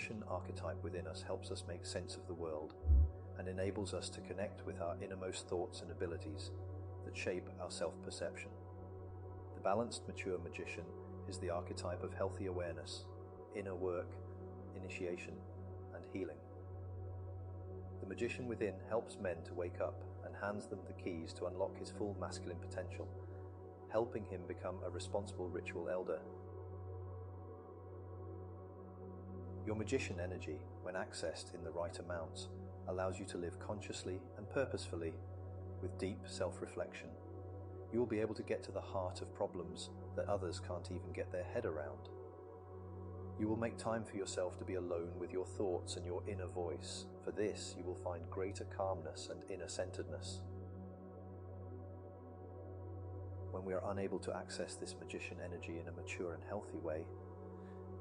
magician archetype within us helps us make sense of the world and enables us to connect with our innermost thoughts and abilities that shape our self-perception. The balanced, mature magician is the archetype of healthy awareness, inner work, initiation, and healing. The magician within helps men to wake up and hands them the keys to unlock his full masculine potential, helping him become a responsible ritual elder. Your magician energy, when accessed in the right amounts, allows you to live consciously and purposefully with deep self-reflection. You will be able to get to the heart of problems that others can't even get their head around. You will make time for yourself to be alone with your thoughts and your inner voice. For this, you will find greater calmness and inner centeredness. When we are unable to access this magician energy in a mature and healthy way,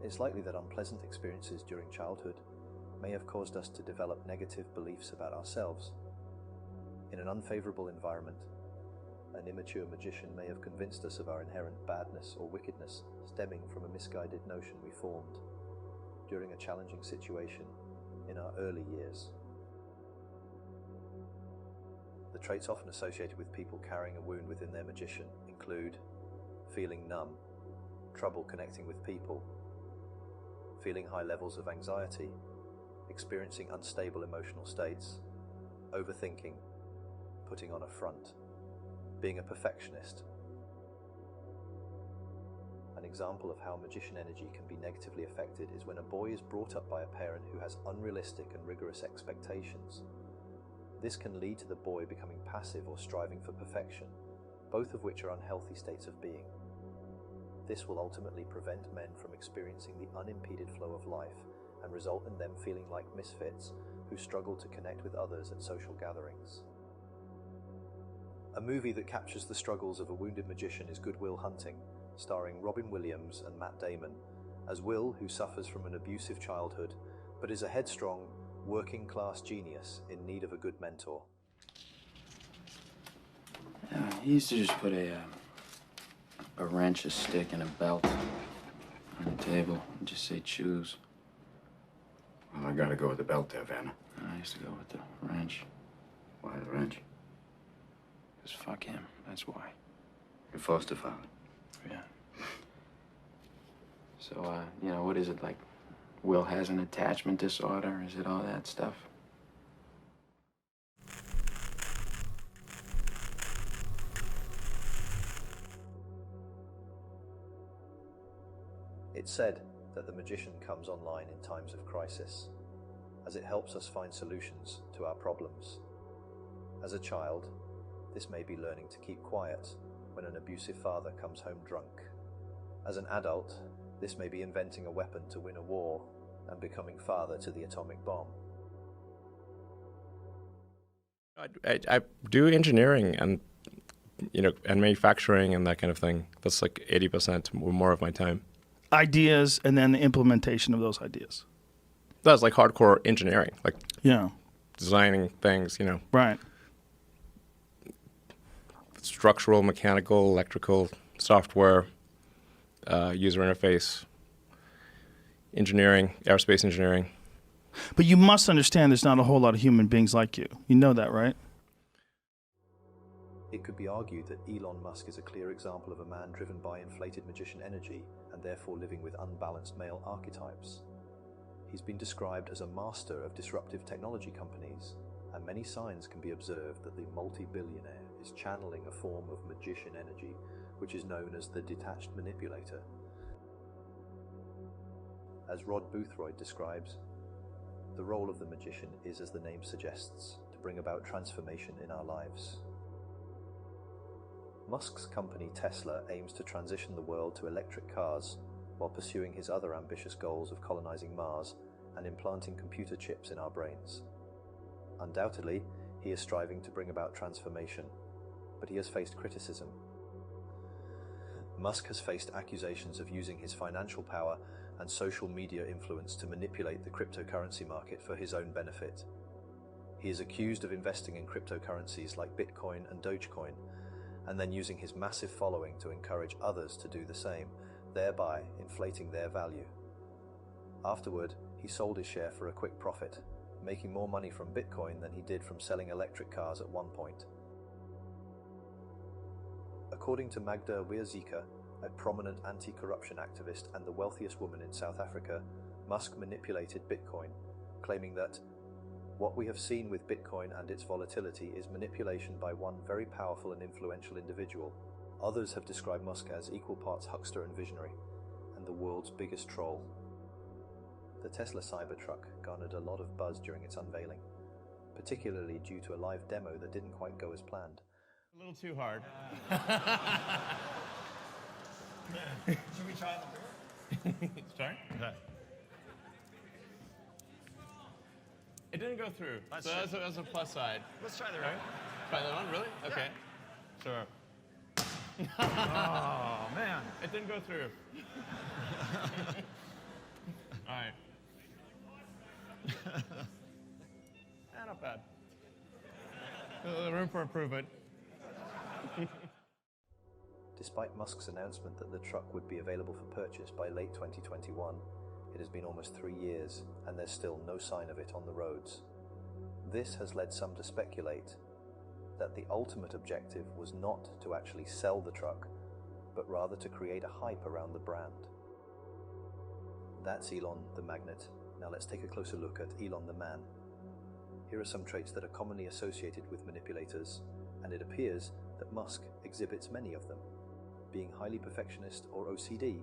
it's likely that unpleasant experiences during childhood may have caused us to develop negative beliefs about ourselves. In an unfavorable environment, an immature magician may have convinced us of our inherent badness or wickedness stemming from a misguided notion we formed during a challenging situation in our early years. The traits often associated with people carrying a wound within their magician include feeling numb, trouble connecting with people, feeling high levels of anxiety, experiencing unstable emotional states, overthinking, putting on a front, being a perfectionist. An example of how magician energy can be negatively affected is when a boy is brought up by a parent who has unrealistic and rigorous expectations. This can lead to the boy becoming passive or striving for perfection, both of which are unhealthy states of being. This will ultimately prevent men from experiencing the unimpeded flow of life and result in them feeling like misfits who struggle to connect with others at social gatherings. A movie that captures the struggles of a wounded magician is Good Will Hunting, starring Robin Williams and Matt Damon, as Will, who suffers from an abusive childhood, but is a headstrong, working-class genius in need of a good mentor. He used to just put a wrench, a stick, and a belt on the table and just say choose. Well, I gotta go with the belt there, Vanna. I used to go with the wrench. Why the wrench? Because fuck him, that's why. Your foster father. Yeah. So, what is it, like, Will has an attachment disorder? Is it all that stuff? It's said that the magician comes online in times of crisis, as it helps us find solutions to our problems. As a child, this may be learning to keep quiet when an abusive father comes home drunk. As an adult, this may be inventing a weapon to win a war and becoming father to the atomic bomb. I do engineering and and manufacturing and that kind of thing. That's like 80% or more of my time. Ideas and then the implementation of those ideas. That's like hardcore engineering, like designing things, Right. Structural, mechanical, electrical, software, user interface, engineering, aerospace engineering. But you must understand there's not a whole lot of human beings like you. You know that, right? It could be argued that Elon Musk is a clear example of a man driven by inflated magician energy and therefore living with unbalanced male archetypes. He's been described as a master of disruptive technology companies, and many signs can be observed that the multi-billionaire is channeling a form of magician energy, which is known as the detached manipulator. As Rod Boothroyd describes, the role of the magician is, as the name suggests, to bring about transformation in our lives. Musk's company Tesla aims to transition the world to electric cars while pursuing his other ambitious goals of colonizing Mars and implanting computer chips in our brains. Undoubtedly, he is striving to bring about transformation, but he has faced criticism. Musk has faced accusations of using his financial power and social media influence to manipulate the cryptocurrency market for his own benefit. He is accused of investing in cryptocurrencies like Bitcoin and Dogecoin, and then using his massive following to encourage others to do the same, thereby inflating their value. Afterward, he sold his share for a quick profit, making more money from Bitcoin than he did from selling electric cars at one point. According to Magda Wierzika, a prominent anti-corruption activist and the wealthiest woman in South Africa, Musk manipulated Bitcoin, claiming that what we have seen with Bitcoin and its volatility is manipulation by one very powerful and influential individual. Others have described Musk as equal parts huckster and visionary, and the world's biggest troll. The Tesla Cybertruck garnered a lot of buzz during its unveiling, particularly due to a live demo that didn't quite go as planned. A little too hard. Should we try the door? Sorry? Okay. It didn't go through. That's So that's a plus side. Let's try the Right? right. Try that one, really? Okay. Sure. Oh, man. It didn't go through. All right. Not bad. Room for improvement. Despite Musk's announcement that the truck would be available for purchase by late 2021, it has been almost 3 years and there's still no sign of it on the roads. This has led some to speculate that the ultimate objective was not to actually sell the truck, but rather to create a hype around the brand. That's Elon the magnet. Now let's take a closer look at Elon the man. Here are some traits that are commonly associated with manipulators, and it appears that Musk exhibits many of them. Being highly perfectionist or OCD,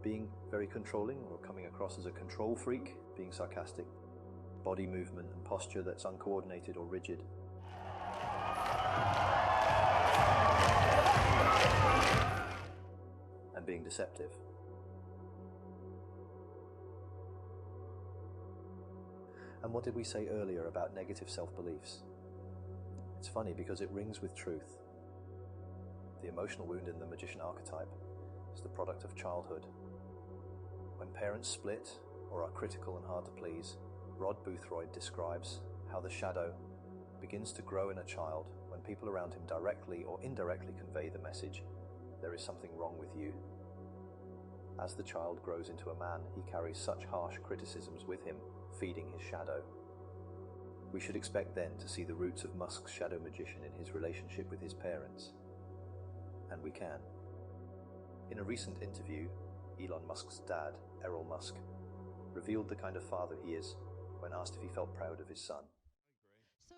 being very controlling or coming across as a control freak, being sarcastic, body movement and posture that's uncoordinated or rigid, and being deceptive. And what did we say earlier about negative self-beliefs? It's funny because it rings with truth. The emotional wound in the magician archetype is the product of childhood. When parents split or are critical and hard to please, Rod Boothroyd describes how the shadow begins to grow in a child when people around him directly or indirectly convey the message, "There is something wrong with you." As the child grows into a man, he carries such harsh criticisms with him, feeding his shadow. We should expect then to see the roots of Musk's shadow magician in his relationship with his parents. And we can. In a recent interview, Elon Musk's dad, Errol Musk, revealed the kind of father he is when asked if he felt proud of his son. So,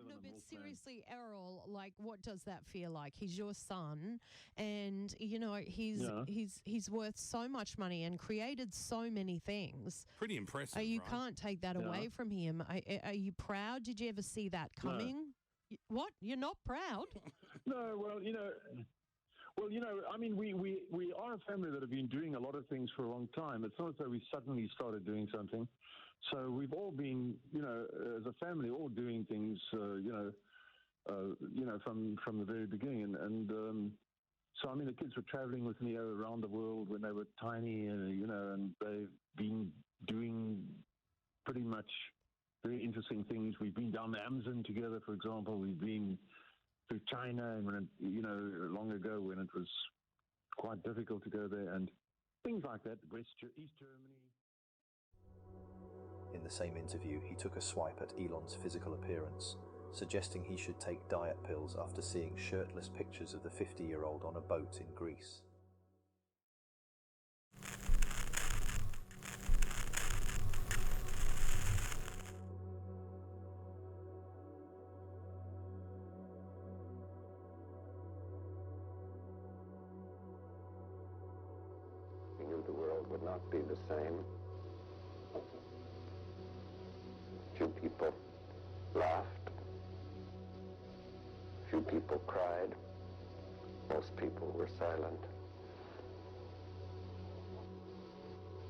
no, but seriously, Errol, like, what does that feel like? He's your son, and he's worth so much money and created so many things. Pretty impressive. You right? can't take that away from him. Are you proud? Did you ever see that coming? No. What? You're not proud? No, I mean, we are a family that have been doing a lot of things for a long time. It's not as though we suddenly started doing something. So we've all been, as a family, all doing things, from the very beginning. And so, I mean, the kids were traveling with me around the world when they were tiny, and they've been doing pretty much very interesting things. We've been down the Amazon together, for example. We've been to China, and when long ago when it was quite difficult to go there, and things like that. East Germany. In the same interview, he took a swipe at Elon's physical appearance, suggesting he should take diet pills after seeing shirtless pictures of the 50-year-old on a boat in Greece. We knew the world would not be the same. Few people laughed. Few people cried. Most people were silent.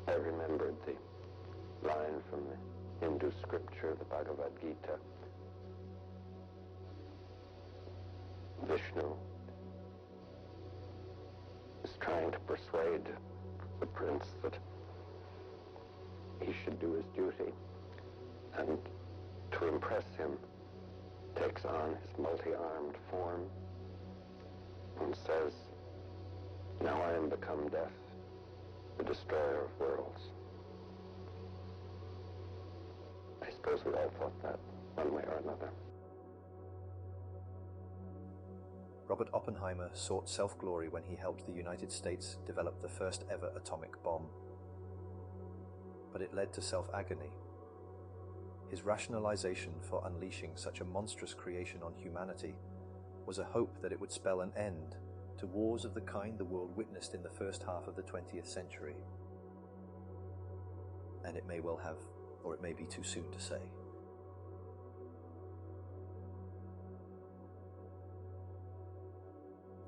I remembered the line from the Hindu scripture, the Bhagavad Gita. Vishnu is trying to persuade the prince that he should do his duty, and to impress him takes on his multi-armed form and says, "Now I am become death, the destroyer of worlds." suppose we all thought that, one way or another. Robert Oppenheimer sought self-glory when he helped the United States develop the first ever atomic bomb. But it led to self-agony. His rationalization for unleashing such a monstrous creation on humanity was a hope that it would spell an end to wars of the kind the world witnessed in the first half of the 20th century. And it may well have, or it may be too soon to say.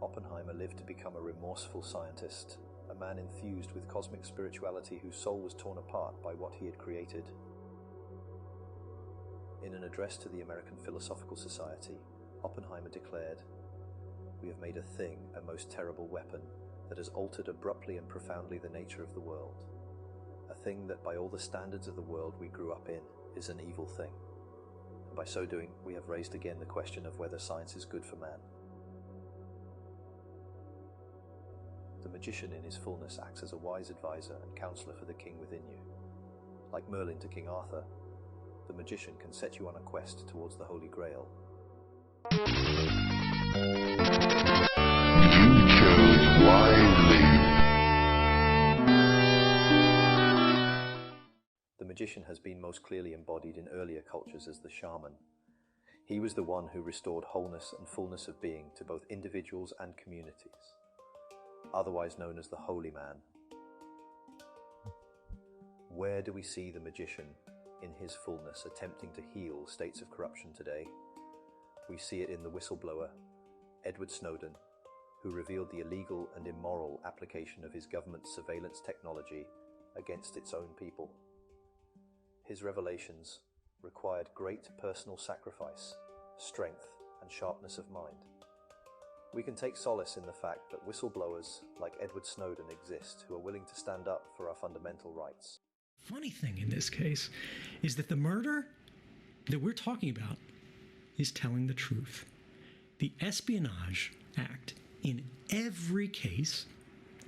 Oppenheimer lived to become a remorseful scientist, a man enthused with cosmic spirituality whose soul was torn apart by what he had created. In an address to the American Philosophical Society, Oppenheimer declared, "We have made a thing, a most terrible weapon, that has altered abruptly and profoundly the nature of the world. A thing that by all the standards of the world we grew up in is an evil thing. And by so doing, we have raised again the question of whether science is good for man." The magician in his fullness acts as a wise advisor and counselor for the king within you. Like Merlin to King Arthur, the magician can set you on a quest towards the Holy Grail. You chose wisely. The magician has been most clearly embodied in earlier cultures as the shaman. He was the one who restored wholeness and fullness of being to both individuals and communities, otherwise known as the holy man. Where do we see the magician in his fullness attempting to heal states of corruption today? We see it in the whistleblower, Edward Snowden, who revealed the illegal and immoral application of his government's surveillance technology against its own people. His revelations required great personal sacrifice, strength, and sharpness of mind. We can take solace in the fact that whistleblowers like Edward Snowden exist who are willing to stand up for our fundamental rights. Funny thing in this case is that the murder that we're talking about is telling the truth. The Espionage Act, in every case,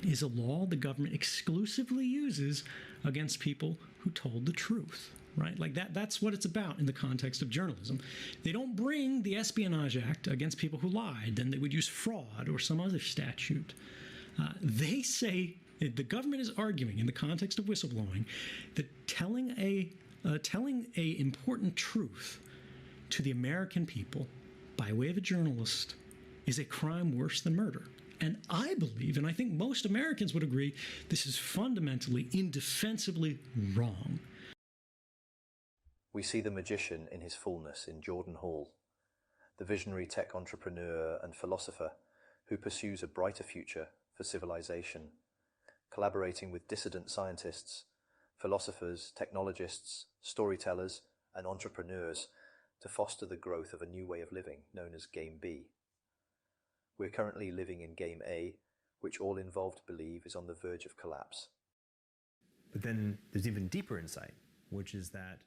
is a law the government exclusively uses against people who told the truth, right? Like that's what it's about in the context of journalism. They don't bring the Espionage Act against people who lied, then they would use fraud or some other statute. They say, the government is arguing in the context of whistleblowing that telling a important truth to the American people by way of a journalist is a crime worse than murder. And I believe, and I think most Americans would agree, this is fundamentally, indefensibly wrong. We see the magician in his fullness in Jordan Hall, the visionary tech entrepreneur and philosopher who pursues a brighter future for civilization, collaborating with dissident scientists, philosophers, technologists, storytellers, and entrepreneurs to foster the growth of a new way of living known as Game B. We're currently living in Game A, which all involved believe is on the verge of collapse. But then there's even deeper insight, which is that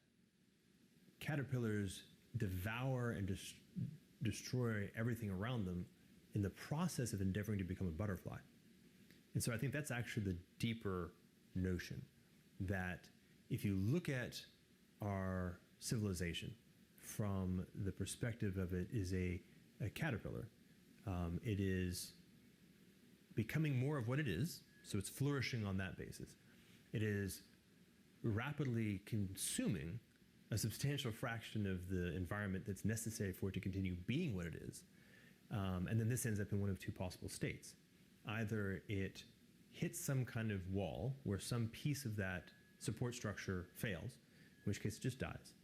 caterpillars devour and destroy everything around them in the process of endeavoring to become a butterfly. And so I think that's actually the deeper notion, that if you look at our civilization from the perspective of it is a caterpillar, it is becoming more of what it is, so it's flourishing on that basis. It is rapidly consuming a substantial fraction of the environment that's necessary for it to continue being what it is. And then this ends up in one of two possible states. Either it hits some kind of wall where some piece of that support structure fails, in which case it just dies,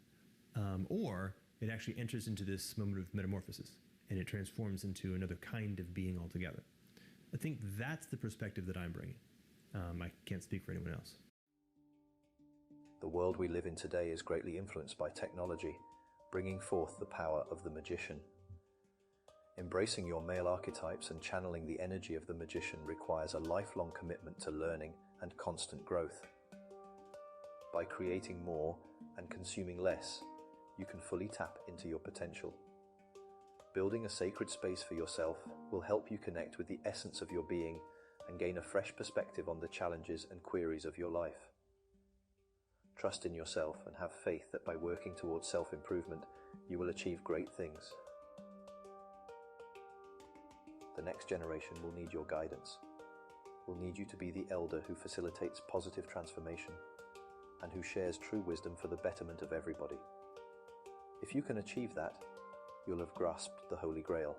or it actually enters into this moment of metamorphosis and it transforms into another kind of being altogether. I think that's the perspective that I'm bringing. I can't speak for anyone else. The world we live in today is greatly influenced by technology, bringing forth the power of the magician. Embracing your male archetypes and channeling the energy of the magician requires a lifelong commitment to learning and constant growth. By creating more and consuming less, you can fully tap into your potential. Building a sacred space for yourself will help you connect with the essence of your being and gain a fresh perspective on the challenges and queries of your life. Trust in yourself and have faith that by working towards self-improvement, you will achieve great things. The next generation will need your guidance. Will need you to be the elder who facilitates positive transformation and who shares true wisdom for the betterment of everybody. If you can achieve that, you'll have grasped the Holy Grail.